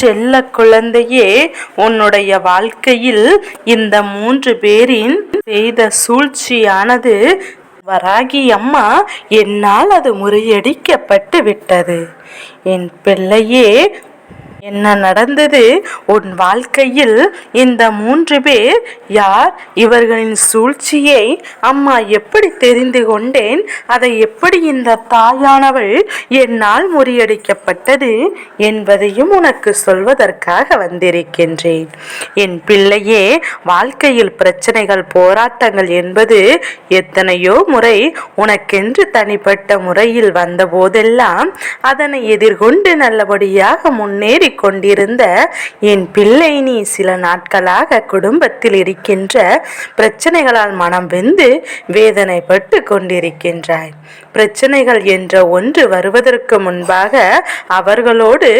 செல்ல குழந்தையே, உன்னுடைய வாழ்க்கையில் இந்த 3 பேரின் செய்த சூழ்ச்சியானது வராகி அம்மா என்னால் அது முறியடிக்கப்பட்டு விட்டது. என் பிள்ளையே, என்ன நடந்தது உன் வாழ்க்கையில்? இந்த 3 பேர் யார்? இவர்களின் சூழ்ச்சியை அம்மா எப்படி தெரிந்து கொண்டேன்? அதை எப்படி இந்த தாயானவள் என்னால் முறியடிக்கப்பட்டது என்பதையும் உனக்கு சொல்வதற்காக வந்திருக்கின்றேன். என் பிள்ளையே, வாழ்க்கையில் பிரச்சனைகள், போராட்டங்கள் என்பது எத்தனையோ முறை உனக்கென்று தனிப்பட்ட முறையில் வந்த போதெல்லாம் அதனை எதிர்கொண்டு நல்லபடியாக முன்னேறி கொண்டிருந்த என் பிள்ளை, நீ சில நாட்களாக குடும்பத்தில் இருக்கின்ற பிரச்சனைகளால் மனம் வெந்து வேதனைப்பட்டு கொண்டிருக்கின்றாய். பிரச்சனைகள் என்ற ஒன்று வருவதற்கு முன்பாக அவர்களோடு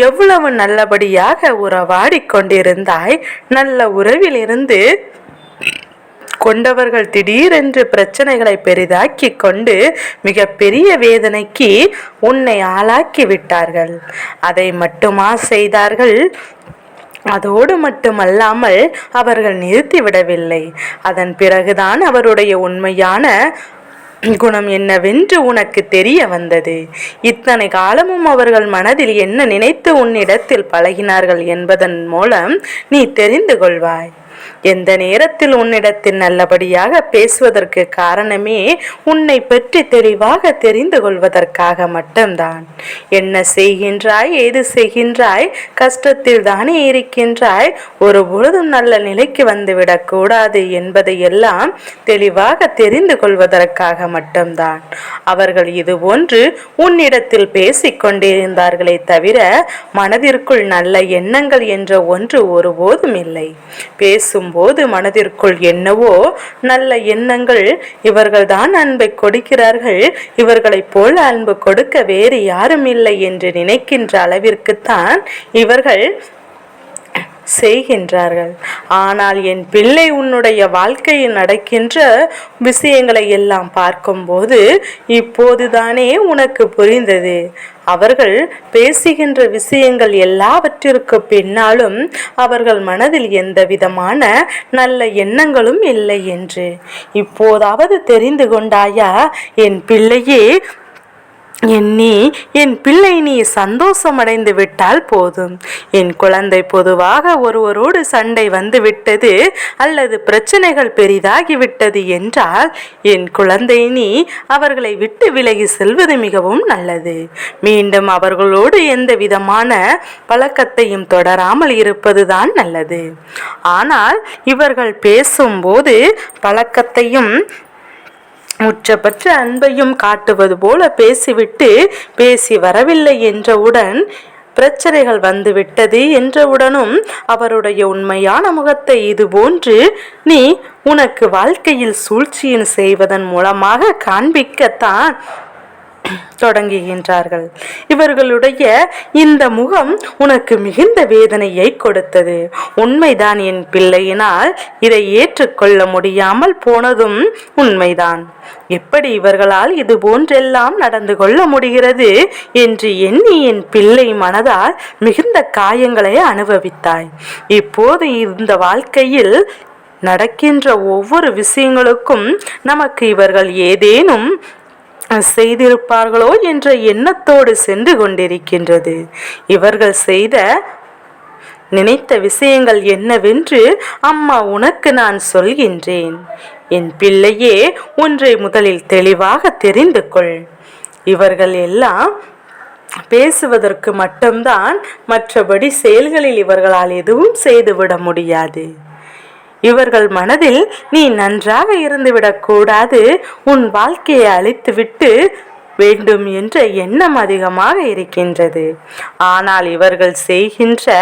எவ்வளவு நல்லபடியாக உறவாடி கொண்டிருந்தாய். நல்ல உறவில் இருந்து கொண்டவர்கள் திடீரென்று பிரச்சனைகளை பெரிதாக்கி கொண்டு மிக பெரிய வேதனைக்கு உன்னை ஆளாக்கி விட்டார்கள். அதை மட்டுமா செய்தார்கள்? அதோடு மட்டுமல்லாமல் அவர்கள் நிறுத்திவிடவில்லை. அதன் பிறகுதான் அவருடைய உண்மையான குணம் என்னவென்று உனக்கு தெரிய வந்தது. இத்தனை காலமும் அவர்கள் மனதில் என்ன நினைத்து உன்னிடத்தில் பழகினார்கள் என்பதன் மூலம் நீ தெரிந்து கொள்வாய். எந்த நேரத்தில் உன்னிடத்தில் நல்லபடியாக பேசுவதற்கு காரணமே உன்னை பற்றி தெளிவாக தெரிந்து கொள்வதற்காக மட்டும்தான். என்ன செய்கின்றாய், ஏது செய்கின்றாய், கஷ்டத்தில் தானே இருக்கின்றாய், ஒரு பொழுதும் நல்ல நிலைக்கு வந்துவிடக் கூடாது என்பதை எல்லாம் தெளிவாக தெரிந்து கொள்வதற்காக மட்டும்தான் அவர்கள் இதுபோன்று உன்னிடத்தில் பேசிக் கொண்டிருந்தார்களே தவிர மனதிற்குள் நல்ல எண்ணங்கள் என்ற ஒன்று ஒருபோதும் இல்லை. பேசும்போது மனதிற்குள் என்னவோ நல்ல எண்ணங்கள், இவர்கள்தான் அன்பை கொடுக்கிறார்கள், இவர்களைப் போல அன்பு கொடுக்க வேறு யாரும் இல்லை என்று நினைக்கின்ற அளவிற்குத்தான் இவர்கள் செய்கின்றார்கள். ஆனால் என் பிள்ளை, உன்னுடைய வாழ்க்கையில் நடக்கின்ற விஷயங்களை எல்லாம் பார்க்கும்போது இப்போதுதானே உனக்கு புரிந்தது. அவர்கள் பேசுகின்ற விஷயங்கள் எல்லாவற்றிற்கு பின்னாலும் அவர்கள் மனதில் எந்த விதமான நல்ல எண்ணங்களும் இல்லை என்று இப்போதாவது தெரிந்து கொண்டாயா என் பிள்ளையே? என் பிள்ளை, நீ சந்தோஷமடைந்து விட்டால் போதும். என் குழந்தை, பொதுவாக ஒருவரோடு சண்டை வந்து விட்டது அல்லது பிரச்சனைகள் பெரிதாகிவிட்டது என்றால் என் குழந்தை, நீ அவர்களை விட்டு விலகி செல்வது மிகவும் நல்லது. மீண்டும் அவர்களோடு எந்த விதமான பழக்கத்தையும் தொடராமல் இருப்பதுதான் நல்லது. ஆனால் இவர்கள் பேசும்போது பழக்கத்தையும் உச்சபட்ச அன்பையும் காட்டுவது போல பேசிவிட்டு பேசி வரவில்லை என்றவுடன், பிரச்சனைகள் வந்துவிட்டது என்றவுடனும் அவருடைய உண்மையான முகத்தை இதுபோன்று நீ உனக்கு வாழ்க்கையில் சூழ்ச்சியின் செய்வதன் மூலமாக காண்பிக்கத்தான் தொடங்குகின்றார்கள். இவர்களுடைய இந்த முகம் உனக்கு மிகுந்த வேதனையை கொடுத்தது. உண்மைதான் என் பிள்ளையினால் இதை ஏற்றுக்கொள்ள முடியாமல் போனதும் உண்மைதான். எப்படி இவர்களால் இது போன்றெல்லாம் நடந்து கொள்ள முடிகிறது என்று எண்ணி என் பிள்ளை மனதால் மிகுந்த காயங்களை அனுபவித்தாய். இப்போது இந்த வாழ்க்கையில் நடக்கின்ற ஒவ்வொரு விஷயங்களுக்கும் நமக்கு இவர்கள் ஏதேனும் செய்திருப்பார்களோ என்ற எண்ணத்தோடு சென்று கொண்டிருக்கின்றது. இவர்கள் செய்த நினைத்த விஷயங்கள் என்னவென்று அம்மா உனக்கு நான் சொல்கின்றேன். என் பிள்ளையே, ஒன்றை முதலில் தெளிவாக தெரிந்து கொள். இவர்கள் எல்லாம் பேசுவதற்கு மட்டும்தான், மற்றபடி செயல்களில் இவர்களால் எதுவும் செய்துவிட முடியாது. இவர்கள் மனதில் நீ நன்றாக இருந்துவிடக் கூடாது, உன் வாழ்க்கையை அழித்துவிட்டு வேண்டும் என்ற எண்ணம் அதிகமாக இருக்கின்றது. ஆனால் இவர்கள் செய்கின்ற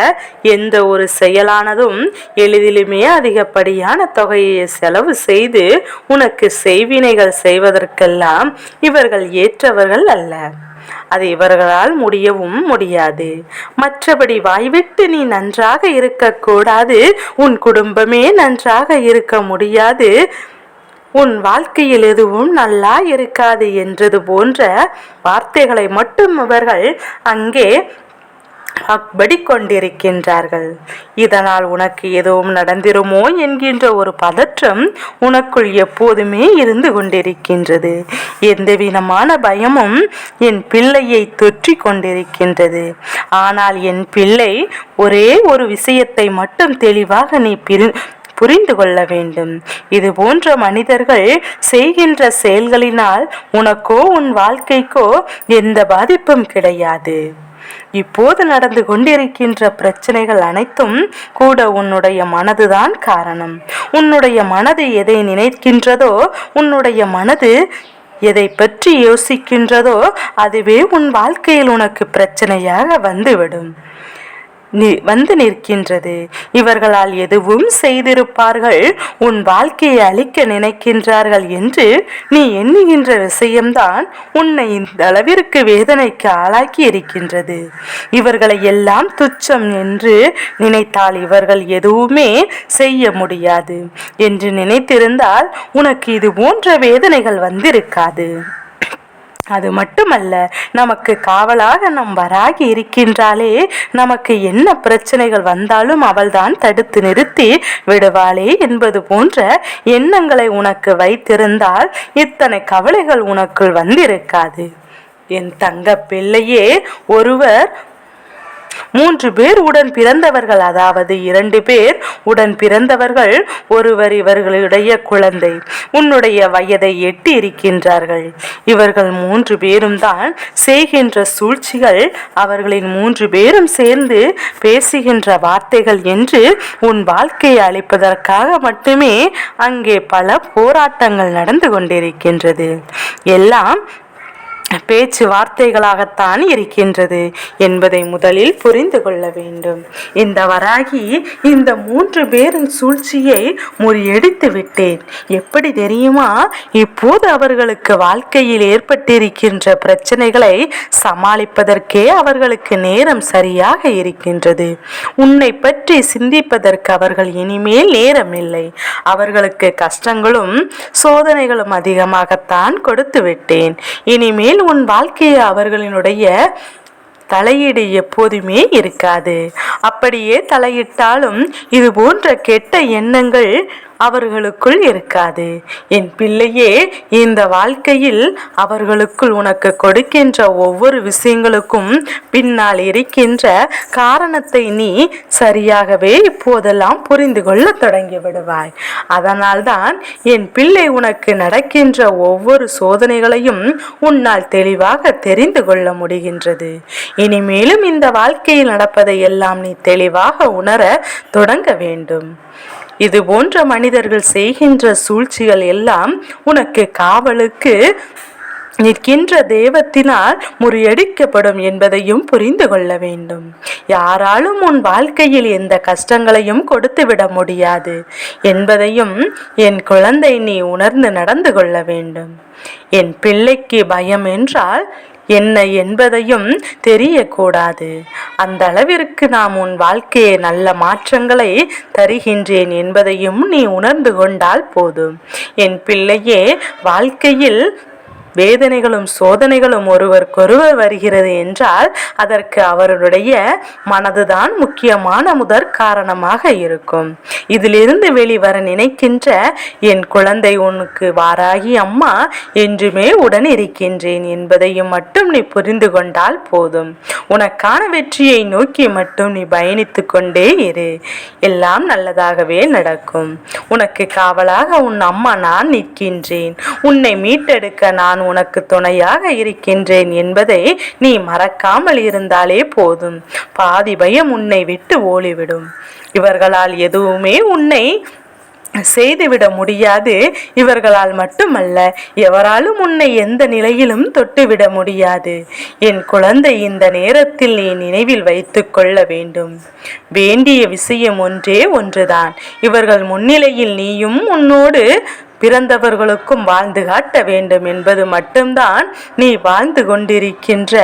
எந்த ஒரு செயலானதும் எளிதிலுமே அதிகப்படியான தொகையை செலவு செய்து உனக்கு செய்வினைகள் செய்வதற்கெல்லாம் இவர்கள் ஏற்றவர்கள் அல்ல. அது இவர்களால் முடியவும் முடியாது. மற்றபடி வாய்விட்டு நீ நன்றாக இருக்கக்கூடாது, உன் குடும்பமே நன்றாக இருக்க முடியாது, உன் வாழ்க்கையில் எதுவும் நல்லா இருக்காது என்றது போன்ற வார்த்தைகளை மட்டும் இவர்கள் அங்கே அப்படி கொண்டிருக்கின்றார்கள். இதனால் உனக்கு எதுவும் நடந்திருமோ என்கின்ற ஒரு பதற்றம் உனக்குள் எப்போதுமே இருந்து கொண்டிருக்கின்றது. எந்தவிதமான பயமும் என் பிள்ளையை தொற்றி கொண்டிருக்கின்றது. ஆனால் என் பிள்ளை, ஒரே ஒரு விஷயத்தை மட்டும் தெளிவாக நீ புரிந்து கொள்ள வேண்டும். இது போன்ற மனிதர்கள் செய்கின்ற செயல்களினால் உனக்கோ உன் வாழ்க்கைக்கோ எந்த பாதிப்பும் கிடையாது. இப்போது நடந்து கொண்டிருக்கின்ற பிரச்சனைகள் அனைத்தும் கூட உன்னுடைய மனதுதான் காரணம். உன்னுடைய மனது எதை நினைக்கின்றதோ, உன்னுடைய மனது எதை பற்றி யோசிக்கின்றதோ, அதுவே உன் வாழ்க்கையில் உனக்கு பிரச்சனையாக வந்துவிடும், வந்து நிற்கின்றது. இவர்களால் எதுவும் செய்திருப்பார்கள், உன் வாழ்க்கையை அழிக்க நினைக்கின்றார்கள் என்று நீ எண்ணுகின்ற விஷயம்தான் உன்னை இந்த அளவிற்கு வேதனைக்கு ஆளாக்கி இருக்கின்றது. இவர்களை எல்லாம் துச்சம் என்று நினைத்தால் இவர்கள் எதுவுமே செய்ய முடியாது என்று நினைத்திருந்தால் உனக்கு இது போன்ற வேதனைகள் வந்திருக்காது. அது மட்டுமல்ல, நமக்கு காவலாக நம் வராகி இருக்கின்றாலே, நமக்கு என்ன பிரச்சனைகள் வந்தாலும் அவள்தான் தடுத்து நிறுத்தி விடுவாளே என்பது போன்ற எண்ணங்களை உனக்கு வைத்திருந்தால் இத்தனை கவலைகள் உனக்குள் வந்திருக்காது. என் தங்க பிள்ளையே, ஒருவர் 3 பேர் உடன் பிறந்தவர்கள், அதாவது 2 பேர் உடன் பிறந்தவர்கள், ஒருவர் இவர்களுடைய குழந்தை, உன்னுடைய வயதை எட்டி இருக்கின்றார்கள். இவர்கள் 3 பேரும் தான் செய்கின்ற சூழ்ச்சிகள், அவர்களின் 3 பேரும் சேர்ந்து பேசுகின்ற வார்த்தைகள் என்று உன் வாழ்க்கையை அளிப்பதற்காக மட்டுமே அங்கே பல போராட்டங்கள் நடந்து கொண்டிருக்கின்றது. எல்லாம் பேச்சுவார்த்தைகளாகத்தான் இருக்கின்றது என்பதை முதலில் புரிந்து கொள்ள வேண்டும். இந்த வராகி இந்த 3 பேரின் சூழ்ச்சியை முறியடித்து விட்டேன். எப்படி தெரியுமா? இப்போது அவர்களுக்கு வாழ்க்கையில் ஏற்பட்டிருக்கின்ற பிரச்சனைகளை சமாளிப்பதற்கே அவர்களுக்கு நேரம் சரியாக இருக்கின்றது. உன்னை பற்றி சிந்திப்பதற்கு அவர்கள் இனிமேல் நேரம் இல்லை. அவர்களுக்கு கஷ்டங்களும் சோதனைகளும் அதிகமாகத்தான் கொடுத்து விட்டேன். இனிமேல் உன் வாழ்க்கையை அவர்களினுடைய தலையீடு எப்போதுமே இருக்காது. அப்படியே தலையிட்டாலும் இது போன்ற கெட்ட எண்ணங்கள் அவர்களுக்குள் இருக்காது. என் பிள்ளையே, இந்த வாழ்க்கையில் அவர்களுக்குள் உனக்கு கொடுக்கின்ற ஒவ்வொரு விஷயங்களுக்கும் பின்னால் இருக்கின்ற காரணத்தை நீ சரியாகவே இப்போதெல்லாம் புரிந்து கொள்ள தொடங்கி விடுவாய். அதனால்தான் என் பிள்ளை, உனக்கு நடக்கின்ற ஒவ்வொரு சோதனைகளையும் உன்னால் தெளிவாக தெரிந்து கொள்ள முடிகின்றது. இனிமேலும் இந்த வாழ்க்கையில் நடப்பதை எல்லாம் நீ தெளிவாக உணர தொடங்க வேண்டும். இது போன்ற மனிதர்கள் செய்கின்ற சூழ்ச்சிகள் எல்லாம் உனக்கு காவலுக்கு நிற்கின்ற தெய்வத்தினால் முறியடிக்கப்படும் என்பதையும் புரிந்து கொள்ள வேண்டும். யாராலும் உன் வாழ்க்கையில் எந்த கஷ்டங்களையும் கொடுத்து விட முடியாது என்பதையும் என் குழந்தை நீ உணர்ந்து நடந்து கொள்ள வேண்டும். என் பிள்ளைக்கு பயம் என்றால் என்ன என்பதையும் தெரியக்கூடாது. அந்த அளவிற்கு நாம் உன் வாழ்க்கையை நல்ல மாற்றங்களை தருகின்றேன் என்பதையும் நீ உணர்ந்து கொண்டால் போதும். என் பிள்ளையே, வாழ்க்கையில் வேதனைகளும் சோதனைகளும் ஒருவருக்கொருவர் வருகிறது என்றால் அதற்கு அவருடைய மனதுதான் முக்கியமான முதற் காரணமாக இருக்கும். இதிலிருந்து வெளிவர நினைக்கின்ற என் குழந்தை, உனக்கு வாராகி அம்மா என்றுமே உடன் இருக்கின்றேன் என்பதையும் மட்டும் நீ புரிந்து கொண்டால் போதும். உனக்கான வெற்றியை நோக்கி மட்டும் நீ பயணித்து கொண்டே இரு. எல்லாம் நல்லதாகவே நடக்கும். உனக்கு காவலாக உன் அம்மா நான் நிற்கின்றேன். உன்னை மீட்டெடுக்க நான் உனக்கு துணையாக இருக்கின்றேன் என்பதை நீ மறக்காமல் இருந்தாலே போதும். பாதி பயம் உன்னை விட்டு ஓடிவிடும். இவர்களால் எதுவுமே உன்னை செய்துவிட முடியாது. இவர்களால் மட்டுமல்ல, எவராலும் உன்னை எந்த நிலையிலும் தொட்டுவிட முடியாது. என் குழந்தை, இந்த நேரத்தில் நீ நினைவில் வைத்துக் கொள்ள வேண்டும் வேண்டிய விஷயம் ஒன்றே ஒன்றுதான். இவர்கள் முன்னிலையில் நீயும் உன்னோடு பிறந்தவர்களுக்கும் வாழ்ந்து காட்ட வேண்டும் என்பது மட்டும்தான் நீ வாழ்ந்து கொண்டிருக்கின்ற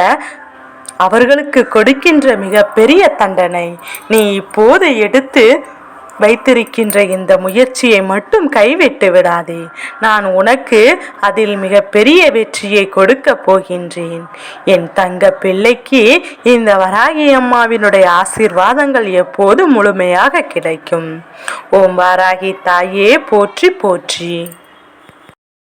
அவர்களுக்கு கொடுக்கின்ற மிக பெரிய தண்டனை. நீ இப்போது எடுத்து வைத்திருக்கின்ற இந்த முயற்சியை மட்டும் கைவிட்டு விடாதே. நான் உனக்கு அதில் மிக பெரிய வெற்றியை கொடுக்க போகின்றேன். என் தங்க பிள்ளைக்கு இந்த வராகி அம்மாவினுடைய ஆசீர்வாதங்கள் எப்போது முழுமையாக கிடைக்கும். ஓம் வாராகி தாயே போற்றி போற்றி.